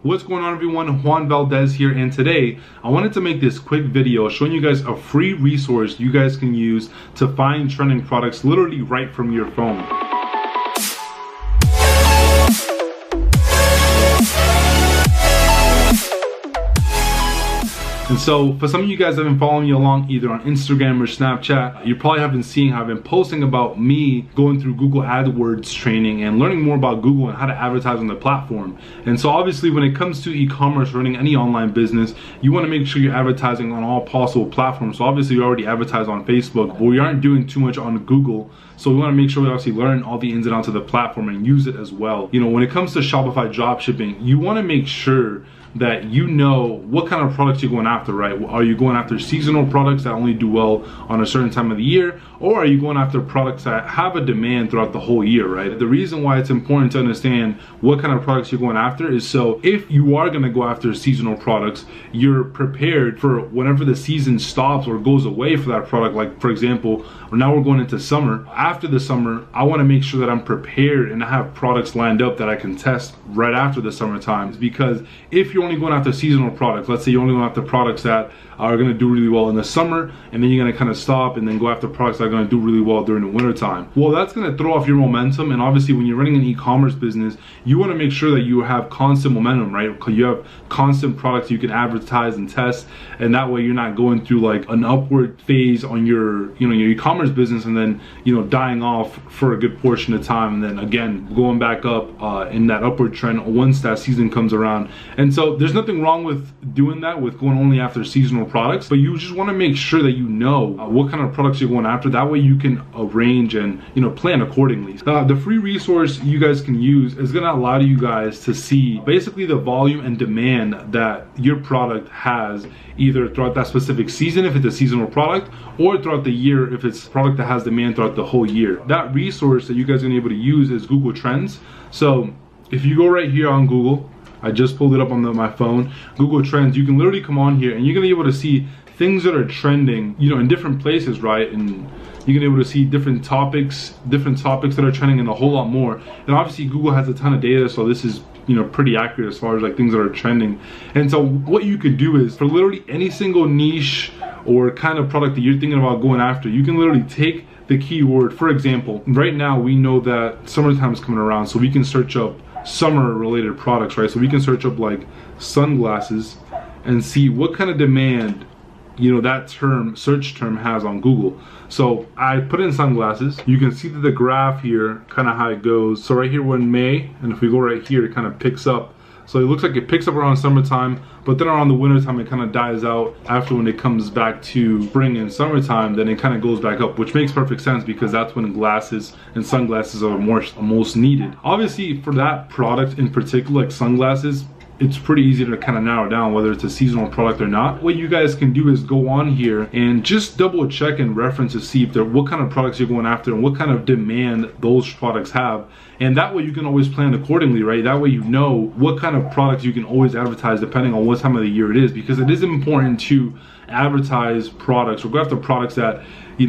What's going on, everyone? Juan Valdez here, and today I wanted to make this quick video showing you guys a free resource you guys can use to find trending products literally right from your phone. And so for some of you guys that have been following me along either on Instagram or Snapchat, you probably have been seeing how I've been posting about me going through Google AdWords training and learning more about Google and how to advertise on the platform. And so obviously when it comes to e-commerce, running any online business, you want to make sure you're advertising on all possible platforms. So obviously you already advertise on Facebook, but we aren't doing too much on Google. So we want to make sure we obviously learn all the ins and outs of the platform and use it as well. You know, when it comes to Shopify dropshipping, you want to make sure that you know what kind of products you're going after, right? Are you going after seasonal products that only do well on a certain time of the year? Or are you going after products that have a demand throughout the whole year, right? The reason why it's important to understand what kind of products you're going after is so if you are gonna go after seasonal products, you're prepared for whenever the season stops or goes away for that product. Like for example, now we're going into summer. After the summer, I wanna make sure that I'm prepared and I have products lined up that I can test right after the summertime. Because if you're only going after seasonal products, let's say you're only going after products that are going to do really well in the summer, and then you're going to kind of stop and then go after products that are going to do really well during the winter time. Well, that's going to throw off your momentum. And obviously when you're running an e-commerce business, you want to make sure that you have constant momentum, right? Because you have constant products you can advertise and test, and that way you're not going through like an upward phase on your your e-commerce business and then dying off for a good portion of time, and then again going back up in that upward trend once that season comes around. And so there's nothing wrong with doing that, with going only after seasonal products, but you just want to make sure that you know what kind of products you're going after. That way you can arrange and plan accordingly. The free resource you guys can use is going to allow you guys to see basically the volume and demand that your product has, either throughout that specific season if it's a seasonal product, or throughout the year if it's a product that has demand throughout the whole year. That resource that you guys are going to be able to use is Google Trends. So if you go right here on Google, I just pulled it up on my phone, Google Trends, you can literally come on here and you're gonna be able to see things that are trending, in different places, right? And you're gonna be able to see different topics that are trending and a whole lot more. And obviously Google has a ton of data, so this is pretty accurate as far as like things that are trending. And so what you could do is for literally any single niche or kind of product that you're thinking about going after, you can literally take the keyword. For example, right now we know that summertime is coming around, so we can search up summer related products, right? So we can search up like sunglasses and see what kind of demand that search term has on Google. So I put in sunglasses. You can see that the graph here, kind of how it goes. So right here we're in May, and if we go right here, it kind of picks up. So it looks like it picks up around summertime, but then around the wintertime it kind of dies out. After when it comes back to spring and summertime, then it kind of goes back up, which makes perfect sense because that's when glasses and sunglasses are most needed. Obviously for that product in particular, like sunglasses, it's pretty easy to kind of narrow down whether it's a seasonal product or not. What you guys can do is go on here and just double check and reference to see if what kind of products you're going after and what kind of demand those products have. And that way you can always plan accordingly, right? That way you know what kind of products you can always advertise depending on what time of the year it is, because it is important to advertise products or go after products that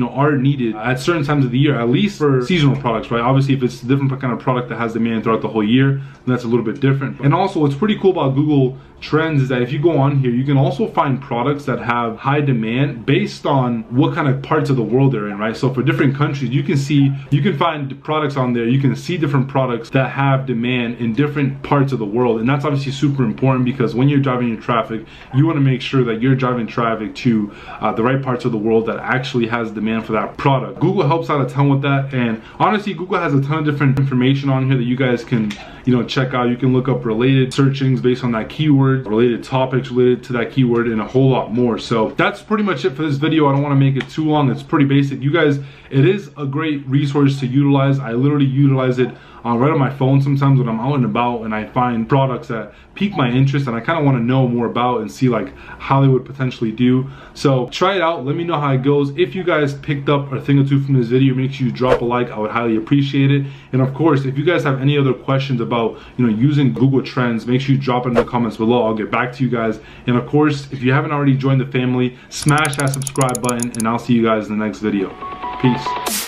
are needed at certain times of the year, at least for seasonal products, right? Obviously if it's a different kind of product that has demand throughout the whole year, then that's a little bit different. And also what's pretty cool about Google Trends is that if you go on here, you can also find products that have high demand based on what kind of parts of the world they're in, right? So for different countries, you can find products on there, you can see different products that have demand in different parts of the world. And that's obviously super important because when you're driving your traffic, you want to make sure that you're driving traffic to the right parts of the world that actually has demand for that product. Google helps out a ton with that, and honestly Google has a ton of different information on here that you guys can check out. You can look up related searchings based on that keyword, related topics related to that keyword, and a whole lot more. So that's pretty much it for this video. I don't want to make it too long. It's pretty basic. You guys, it is a great resource to utilize. I literally utilize it right on my phone sometimes when I'm out and about and I find products that pique my interest and I kind of want to know more about and see like how they would potentially do. So try it out, let me know how it goes. If you guys picked up a thing or two from this video, make sure you drop a like, I would highly appreciate it. And of course, if you guys have any other questions about using Google Trends, make sure you drop it in the comments below. I'll get back to you guys. And of course, if you haven't already joined the family, smash that subscribe button and I'll see you guys in the next video. Peace.